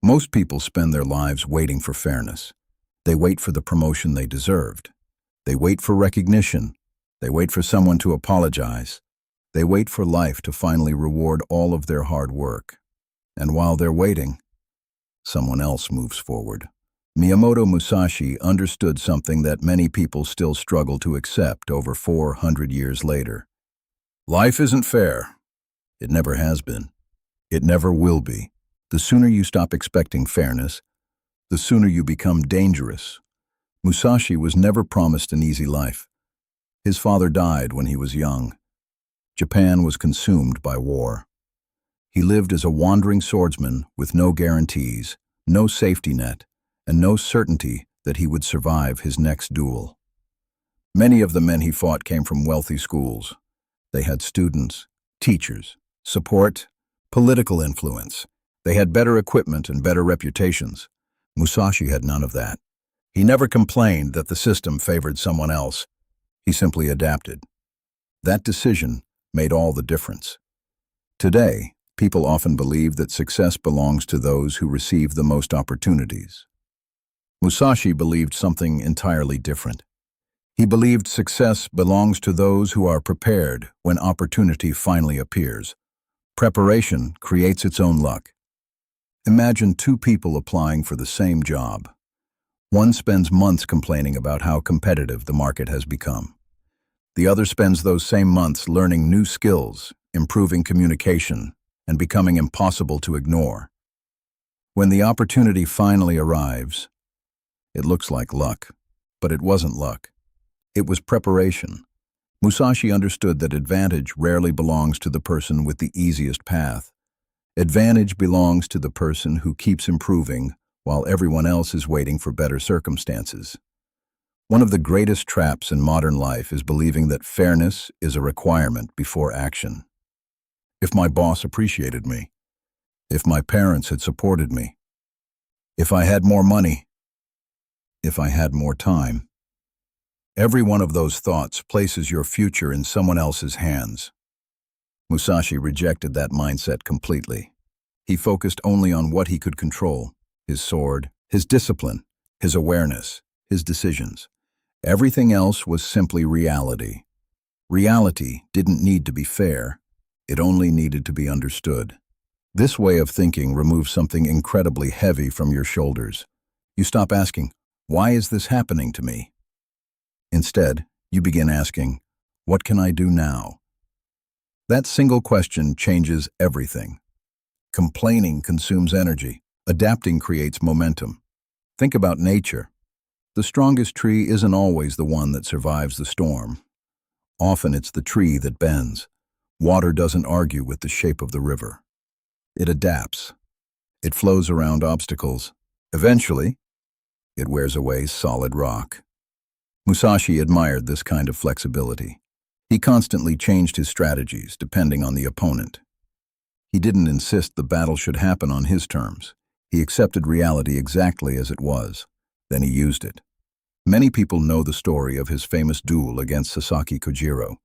Most people spend their lives waiting for fairness. They wait for the promotion they deserved. They wait for recognition. They wait for someone to apologize. They wait for life to finally reward all of their hard work. And while they're waiting, someone else moves forward. Miyamoto Musashi understood something that many people still struggle to accept over 400 years later. Life isn't fair. It never has been. It never will be. The sooner you stop expecting fairness, the sooner you become dangerous. Musashi was never promised an easy life. His father died when he was young. Japan was consumed by war. He lived as a wandering swordsman with no guarantees, no safety net, and no certainty that he would survive his next duel. Many of the men he fought came from wealthy schools. They had students, teachers, support, political influence. They had better equipment and better reputations. Musashi had none of that. He never complained that the system favored someone else. He simply adapted. That decision made all the difference. Today, people often believe that success belongs to those who receive the most opportunities. Musashi believed something entirely different. He believed success belongs to those who are prepared when opportunity finally appears. Preparation creates its own luck. Imagine two people applying for the same job. One spends months complaining about how competitive the market has become. The other spends those same months learning new skills, improving communication, and becoming impossible to ignore. When the opportunity finally arrives, it looks like luck, but it wasn't luck. It was preparation. Musashi understood that advantage rarely belongs to the person with the easiest path. Advantage belongs to the person who keeps improving while everyone else is waiting for better circumstances. One of the greatest traps in modern life is believing that fairness is a requirement before action. If my boss appreciated me, if my parents had supported me, if I had more money, if I had more time. Every one of those thoughts places your future in someone else's hands. Musashi rejected that mindset completely. He focused only on what he could control: his sword, his discipline, his awareness, his decisions. Everything else was simply reality. Reality didn't need to be fair. It only needed to be understood. This way of thinking removes something incredibly heavy from your shoulders. You stop asking, "Why is this happening to me?" Instead, you begin asking, "What can I do now?" That single question changes everything. Complaining consumes energy. Adapting creates momentum. Think about nature. The strongest tree isn't always the one that survives the storm. Often it's the tree that bends. Water doesn't argue with the shape of the river. It adapts. It flows around obstacles. Eventually, it wears away solid rock. Musashi admired this kind of flexibility. He constantly changed his strategies depending on the opponent. He didn't insist the battle should happen on his terms. He accepted reality exactly as it was. Then he used it. Many people know the story of his famous duel against Sasaki Kojiro.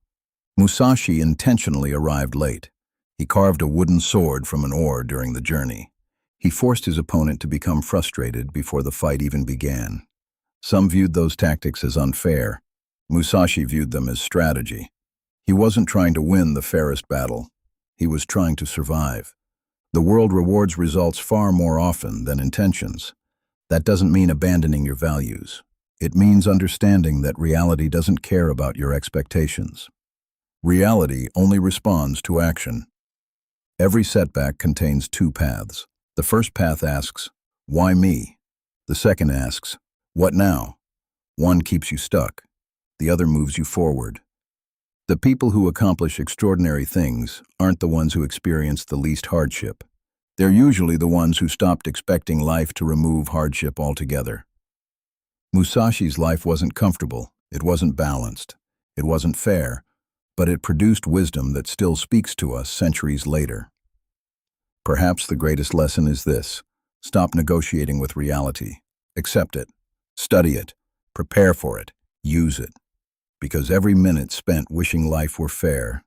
Musashi intentionally arrived late. He carved a wooden sword from an oar during the journey. He forced his opponent to become frustrated before the fight even began. Some viewed those tactics as unfair. Musashi viewed them as strategy. He wasn't trying to win the fairest battle. He was trying to survive. The world rewards results far more often than intentions. That doesn't mean abandoning your values. It means understanding that reality doesn't care about your expectations. Reality only responds to action. Every setback contains two paths. The first path asks, "Why me?" The second asks, "What now?" One keeps you stuck. The other moves you forward. The people who accomplish extraordinary things aren't the ones who experience the least hardship. They're usually the ones who stopped expecting life to remove hardship altogether. Musashi's life wasn't comfortable, it wasn't balanced, it wasn't fair, but it produced wisdom that still speaks to us centuries later. Perhaps the greatest lesson is this: stop negotiating with reality. Accept it, study it, prepare for it, use it. Because every minute spent wishing life were fair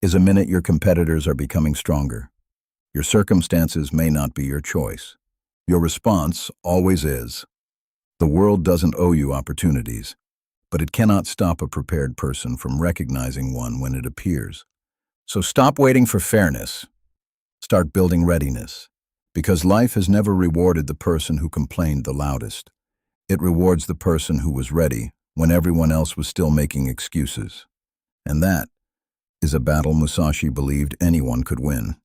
is a minute your competitors are becoming stronger. Your circumstances may not be your choice, Your response always is, the world doesn't owe you opportunities, but it cannot stop a prepared person from recognizing one when it appears. So stop waiting for fairness. Start building readiness. Because life has never rewarded the person who complained the loudest. It rewards the person who was ready when everyone else was still making excuses. And that is a battle Musashi believed anyone could win.